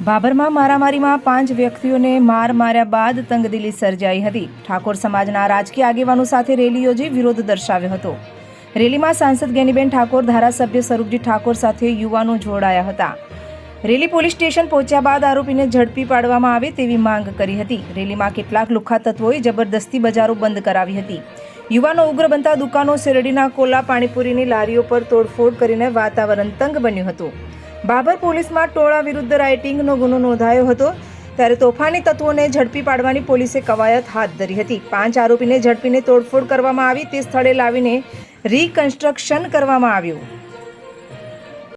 ભાભરમાં મારામારીમાં 5 વ્યક્તિઓને માર માર્યા બાદ તંગદિલી સર્જાઈ હતી। ઠાકોર સમાજના રાજકીય આગેવાનો સાથે રેલી યોજી વિરોધ દર્શાવ્યો હતો। રેલીમાં સાંસદ ગેનીબેન ઠાકોર, ધારાસભ્ય સ્વરૂપજી ઠાકોર સાથે યુવાનો જોડાયા હતા। રેલી પોલીસ સ્ટેશન પહોંચ્યા બાદ આરોપીને ઝડપી પાડવામાં આવે તેવી માંગ કરી હતી। રેલીમાં કેટલાક લુખ્ખા તત્વોએ જબરદસ્તી બજારો બંધ કરાવી હતી। યુવાનો ઉગ્ર બનતા દુકાનો, શેરડીના કોલા, પાણીપુરીની લારીઓ પર તોડફોડ કરીને વાતાવરણ તંગ બન્યું હતું। ભાભર પોલીસમાં ટોળા વિરુદ્ધ રાઇટિંગનો ગુનો નોંધાયો હતો, ત્યારે તોફાની તત્વોને ઝડપી પાડવાની પોલીસે કવાયત હાથ ધરી હતી। 5 આરોપીને ઝડપીને તોડફોડ કરવામાં આવી, તે સ્થળે લાવીને રિકન્સ્ટ્રક્શન કરવામાં આવ્યું।